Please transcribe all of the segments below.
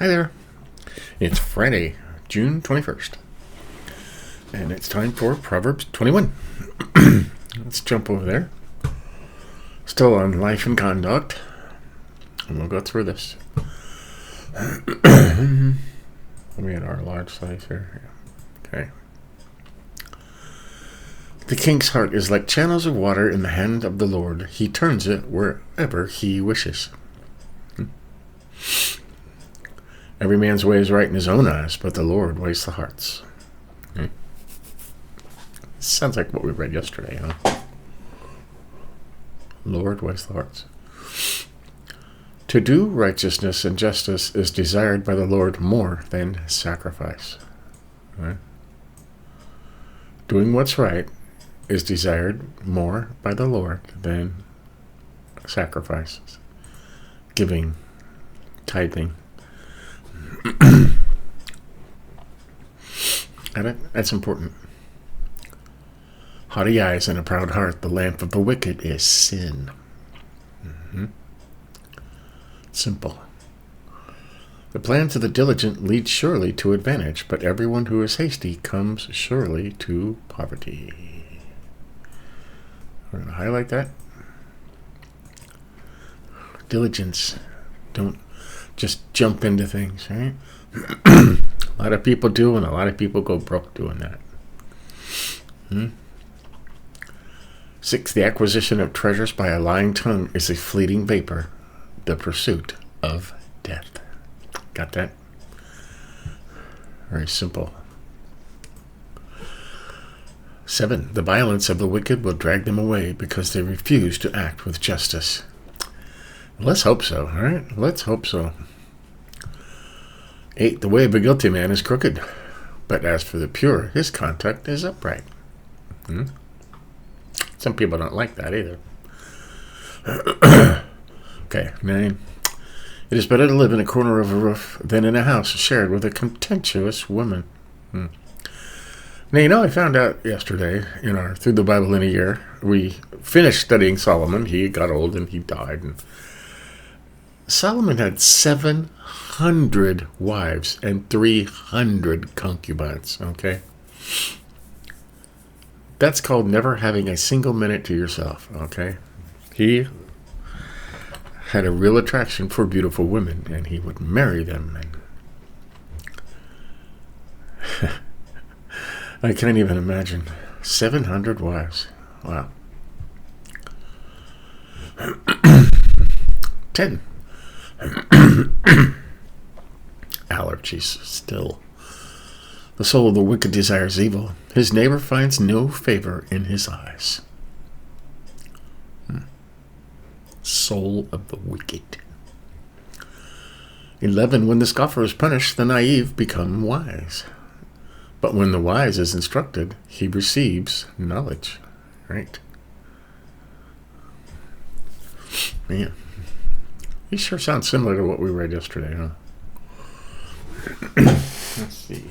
Hi there. It's Friday, June 21st. And it's time for Proverbs 21. Let's jump over there. Still on life and conduct. And we'll go through this. Let me get our large size here. Okay. The king's heart is like channels of water in the hand of the Lord. He turns it wherever he wishes. Every man's way is right in his own eyes, but the Lord weighs the hearts. Sounds like what we read yesterday, huh? Lord weighs the hearts. To do righteousness and justice is desired by the Lord more than sacrifice. Right? Doing what's right is desired more by the Lord than sacrifices. Giving, tithing. That's important. Haughty eyes and a proud heart, the lamp of the wicked is sin. Simple. The plans of the diligent lead surely to advantage, but everyone who is hasty comes surely to poverty. We're going to highlight that. Diligence. Don't just jump into things, right? A lot of people do, and a lot of people go broke doing that. 6, the acquisition of treasures by a lying tongue is a fleeting vapor, the pursuit of death. Got that? Very simple. 7, the violence of the wicked will drag them away because they refuse to act with justice. Let's hope so, all right? Let's hope so. 8, the way of a guilty man is crooked, but as for the pure, his conduct is upright. Some people don't like that either. Okay, 9. It is better to live in a corner of a roof than in a house shared with a contentious woman. Now, I found out yesterday in our Through the Bible in a Year, we finished studying Solomon. He got old and he died. And Solomon had 700 wives and 300 concubines, okay? That's called never having a single minute to yourself, okay? He had a real attraction for beautiful women, and he would marry them. And I can't even imagine. 700 wives. Wow. 10. Allergies still. The soul of the wicked desires evil. His neighbor finds no favor in his eyes. Soul of the wicked. 11. When the scoffer is punished, the naive become wise. But when the wise is instructed, he receives knowledge. Right? Man. These sure sound similar to what we read yesterday, huh? Let's see.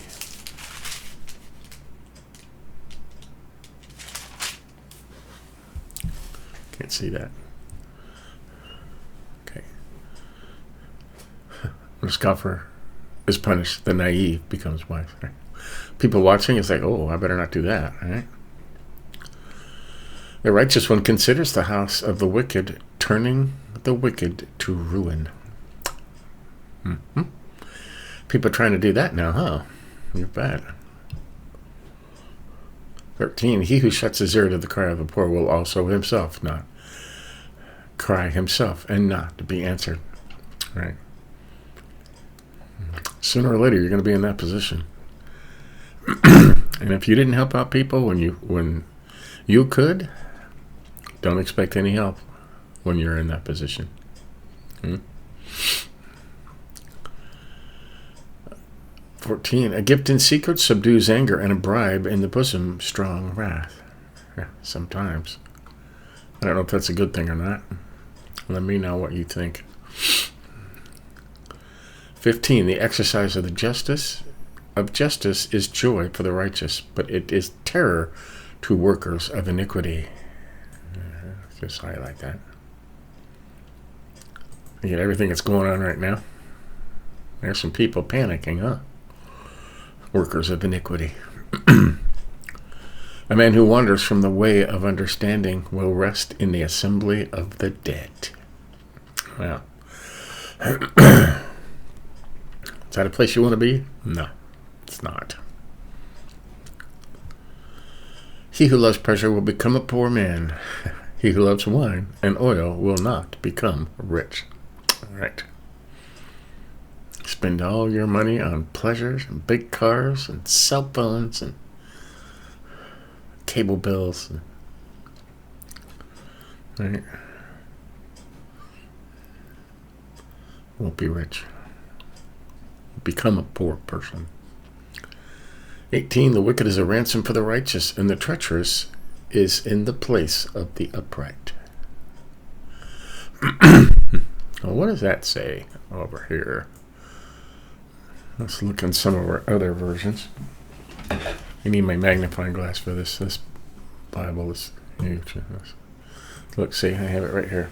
Can't see that. Okay. When a scoffer is punished, the naive becomes wise. Right? People watching is like, oh, I better not do that. Right? The righteous one considers the house of the wicked, turning the wicked to ruin. People trying to do that now, huh? You're bad. 13. He who shuts his ear to the cry of the poor will also himself not cry himself and not be answered. Right? Sooner or later, you're going to be in that position. And if you didn't help out people when you could, don't expect any help when you're in that position. 14. A gift in secret subdues anger, and a bribe in the bosom strong wrath. Yeah, sometimes. I don't know if that's a good thing or not. Let me know what you think. 15. The exercise of justice is joy for the righteous, but it is terror to workers of iniquity. Just highlight that. You get everything that's going on right now. There's some people panicking, huh? Workers of iniquity. A man who wanders from the way of understanding will rest in the assembly of the dead. Well, is that a place you want to be? No, it's not. He who loves pleasure will become a poor man. He who loves wine and oil will not become rich. All right. Spend all your money on pleasures and big cars and cell phones and cable bills. Right? Won't be rich. Become a poor person. 18. The wicked is a ransom for the righteous, and the treacherous is in the place of the upright. Well, what does that say over here? Let's look in some of our other versions. I need my magnifying glass for this. This Bible is huge. Look, see, I have it right here.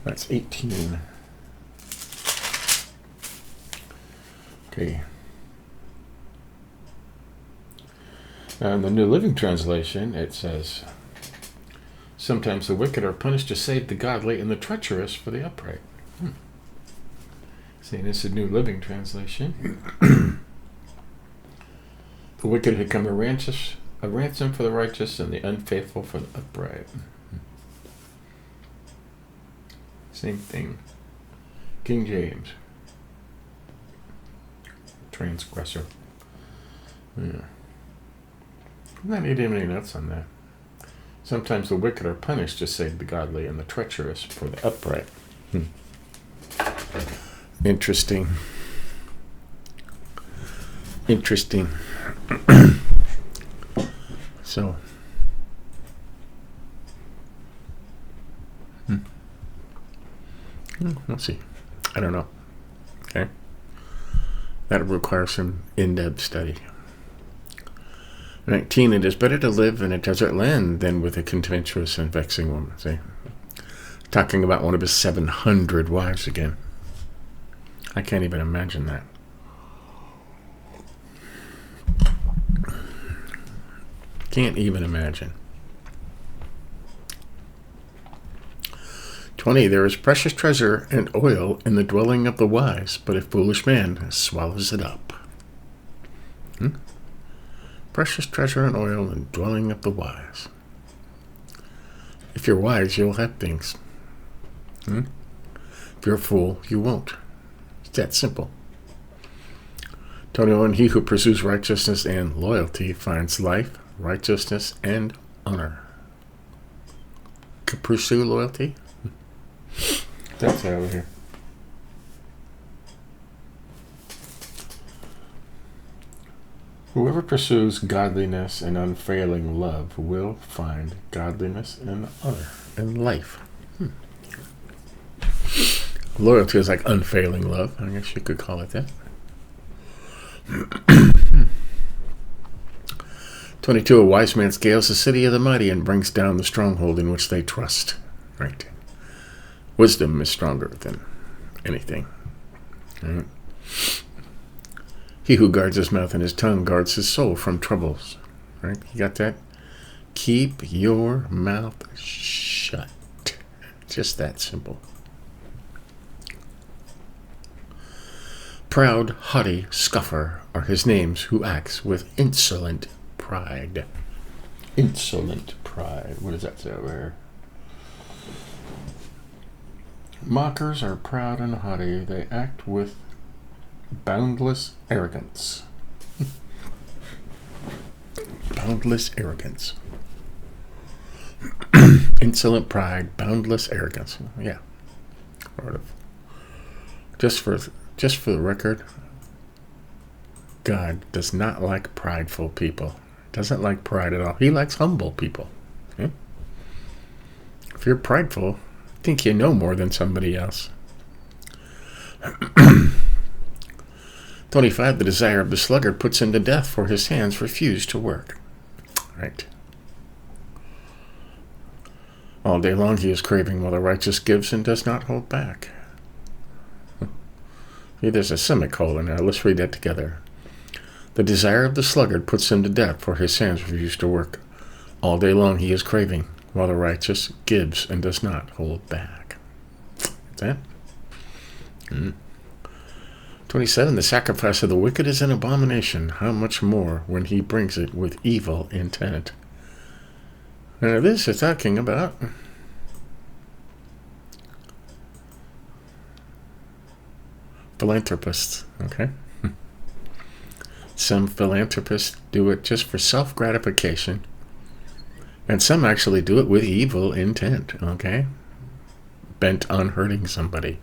That's 18. Okay. Now in the New Living Translation, it says, sometimes the wicked are punished to save the godly, and the treacherous for the upright. See, this is New Living Translation. The wicked had become a ransom for the righteous, and the unfaithful for the upright. Same thing. King James. Transgressor. Yeah. Not need any notes on that. Sometimes the wicked are punished to save the godly, and the treacherous for the upright. Interesting. Interesting. So, let's see. I don't know. Okay. That requires some in-depth study. 19. It is better to live in a desert land than with a contemptuous and vexing woman. See? Talking about one of his 700 wives again. I can't even imagine that. Can't even imagine. 20. There is precious treasure and oil in the dwelling of the wise, but a foolish man swallows it up. Precious treasure and oil in the dwelling of the wise. If you're wise, you'll have things. If you're a fool, you won't. It's that simple. 21. He who pursues righteousness and loyalty finds life, righteousness, and honor. Pursue loyalty? That's over here. Whoever pursues godliness and unfailing love will find godliness and honor and life. Loyalty is like unfailing love. I guess you could call it that. 22. A wise man scales the city of the mighty and brings down the stronghold in which they trust. Right. Wisdom is stronger than anything. Right. He who guards his mouth and his tongue guards his soul from troubles. Right? You got that? Keep your mouth shut. Just that simple. Proud, haughty, scuffer are his names who acts with insolent pride. Insolent pride. What does that say over here? Mockers are proud and haughty. They act with boundless arrogance. Boundless arrogance. Insolent pride, boundless arrogance. Yeah. Sort of. Just for the record, God does not like prideful people. Doesn't like pride at all. He likes humble people. Okay? If you're prideful, think you know more than somebody else. 25. The desire of the sluggard puts him to death, for his hands refuse to work. Right. All day long he is craving, while the righteous gives and does not hold back. Here, there's a semicolon now. Let's read that together. The desire of the sluggard puts him to death, for his hands refuse to work. All day long he is craving, while the righteous gives and does not hold back. That? 27. The sacrifice of the wicked is an abomination. How much more when he brings it with evil intent? Now this is talking about philanthropists, okay? Some philanthropists do it just for self-gratification, and some actually do it with evil intent, okay? Bent on hurting somebody.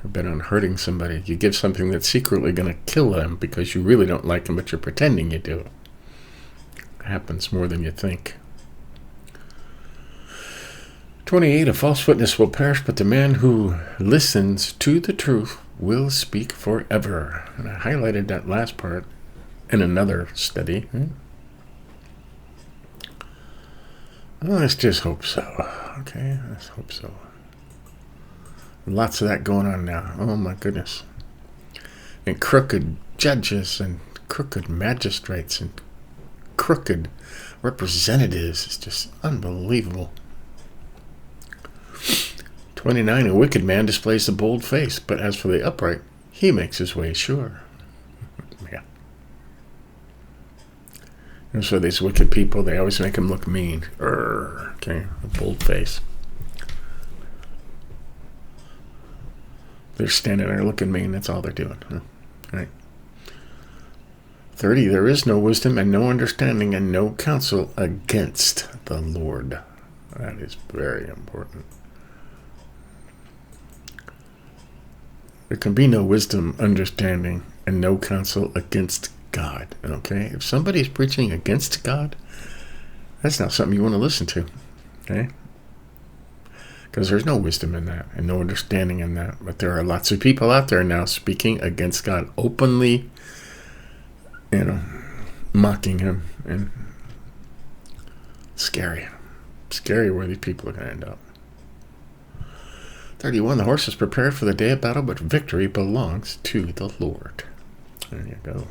Bent on hurting somebody. You give something that's secretly going to kill them because you really don't like them, but you're pretending you do. It happens more than you think. 28. A false witness will perish, but the man who listens to the truth will speak forever. And I highlighted that last part in another study. Well, let's just hope so. Okay, let's hope so. Lots of that going on now. Oh my goodness. And crooked judges and crooked magistrates and crooked representatives. It's just unbelievable. 29. A wicked man displays a bold face, but as for the upright, he makes his way sure. Yeah. And so these wicked people, they always make them look mean. Okay, a bold face. They're standing there looking mean. That's all they're doing. Right. 30. There is no wisdom and no understanding and no counsel against the Lord. That is very important. There can be no wisdom, understanding, and no counsel against God. Okay? If somebody's preaching against God, that's not something you want to listen to. Okay? Because there's no wisdom in that and no understanding in that. But there are lots of people out there now speaking against God, openly, mocking him. And scary. Scary where these people are going to end up. 31. The horse is prepared for the day of battle, but victory belongs to the Lord. There you go.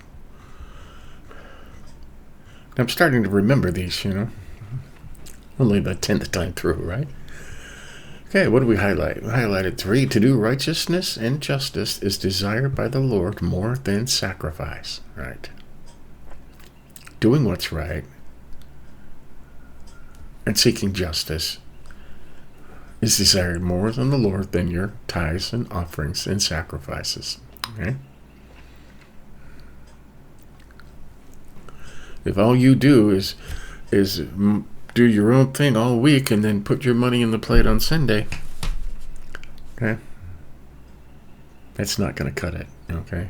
I'm starting to remember these, Only the 10th time through, right? Okay, what do we highlight? We highlighted 3. To do righteousness and justice is desired by the Lord more than sacrifice. Right. Doing what's right and seeking justice is desired more than the Lord than your tithes and offerings and sacrifices. Okay? If all you do is do your own thing all week and then put your money in the plate on Sunday, okay, that's not going to cut it. Okay,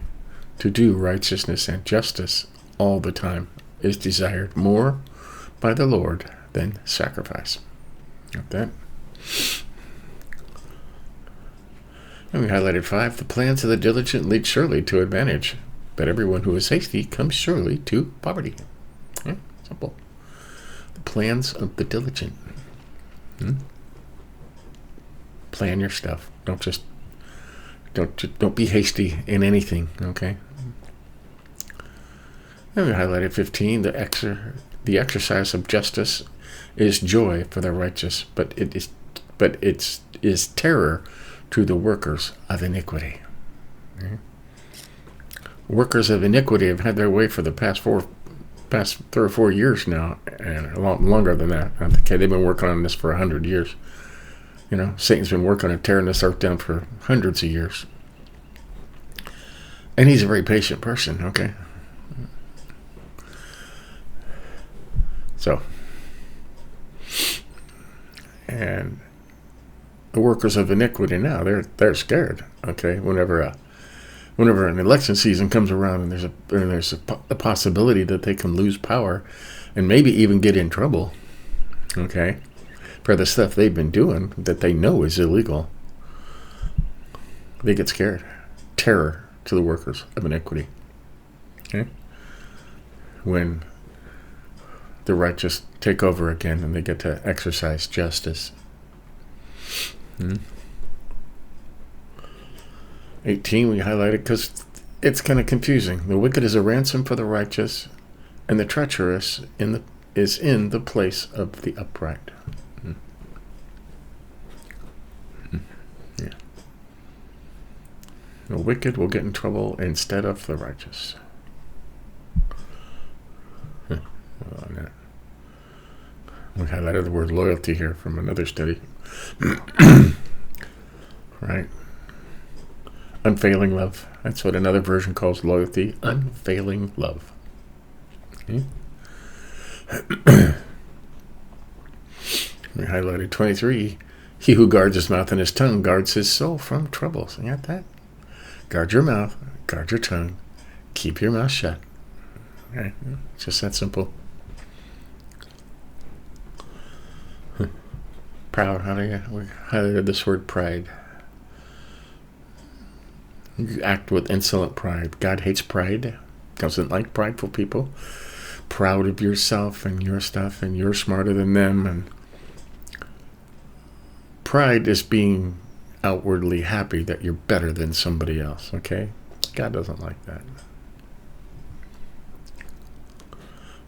to do righteousness and justice all the time is desired more by the Lord than sacrifice. Got that? And we highlighted 5. The plans of the diligent lead surely to advantage, but everyone who is hasty comes surely to poverty. Yeah, simple. The plans of the diligent. Plan your stuff. Don't be hasty in anything. Okay. And we highlighted 15. The exercise of justice is joy for the righteous, but it is terror to the workers of iniquity. Okay. Workers of iniquity have had their way for the past 3 or 4 years now, and a lot longer than that. Okay, they've been working on this for 100 years. Satan's been working on tearing this earth down for hundreds of years. And he's a very patient person, okay? So, and the workers of iniquity now, they're scared, okay? Whenever an election season comes around and there's a possibility that they can lose power and maybe even get in trouble, okay, for the stuff they've been doing that they know is illegal, they get scared. Terror to the workers of iniquity. Okay? When the righteous take over again and they get to exercise justice. 18 we highlighted because it's kind of confusing. The wicked is a ransom for the righteous, and the treacherous is in the place of the upright. Yeah. The wicked will get in trouble instead of the righteous. We highlighted the word loyalty here from another study. Right? Unfailing love. That's what another version calls loyalty. Unfailing love. Okay. We highlighted 23. He who guards his mouth and his tongue guards his soul from troubles. You got that? Guard your mouth. Guard your tongue. Keep your mouth shut. Okay. It's just that simple. Proud. We highlighted this word pride. You act with insolent pride. God hates pride. Doesn't like prideful people. Proud of yourself and your stuff, and you're smarter than them. And pride is being outwardly happy that you're better than somebody else. Okay? God doesn't like that.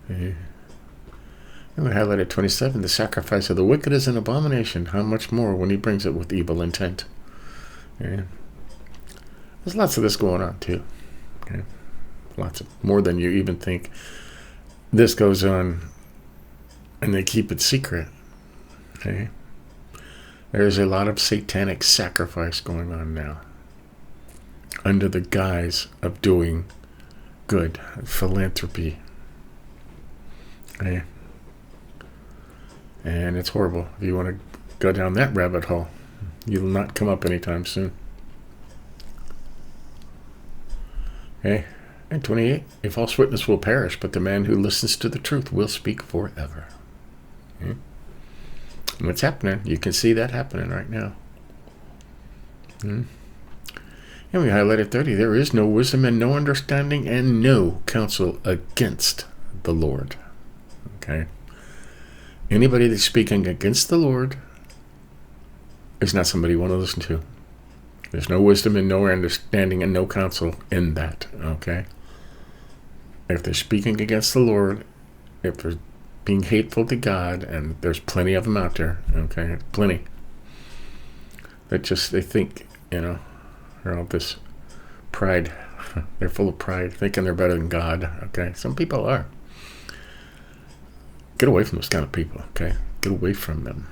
Okay. And we highlighted 27. The sacrifice of the wicked is an abomination. How much more when he brings it with evil intent? Okay. There's lots of this going on too. Okay. Lots of more than you even think. This goes on, and they keep it secret. Okay. There's a lot of satanic sacrifice going on now, under the guise of doing good, philanthropy. Okay. And it's horrible. If you want to go down that rabbit hole, you'll not come up anytime soon. Okay. And 28, a false witness will perish, but the man who listens to the truth will speak forever. Okay. And what's happening? You can see that happening right now. And we highlighted 30, there is no wisdom and no understanding and no counsel against the Lord. Okay. Anybody that's speaking against the Lord is not somebody you want to listen to. There's no wisdom and no understanding and no counsel in that. Okay. If they're speaking against the Lord, if they're being hateful to God, and there's plenty of them out there, okay, plenty, that just, they think, they're all this pride. They're full of pride, thinking they're better than God, okay? Some people are. Get away from those kind of people, okay? Get away from them,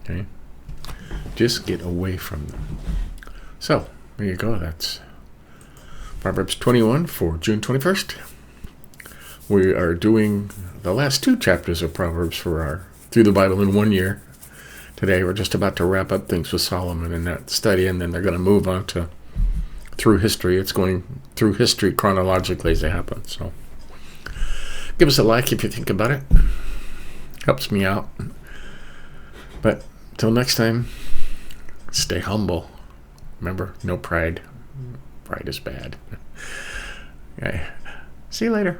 okay? Just get away from them. So, there you go. That's Proverbs 21 for June 21st. We are doing the last two chapters of Proverbs for our Through the Bible in 1 year. Today we're just about to wrap up things with Solomon in that study, and then they're going to move on to through history. It's going through history chronologically as they happen. So give us a like if you think about it. Helps me out. But till next time, stay humble. Remember, no pride. Pride is bad. Okay. See you later.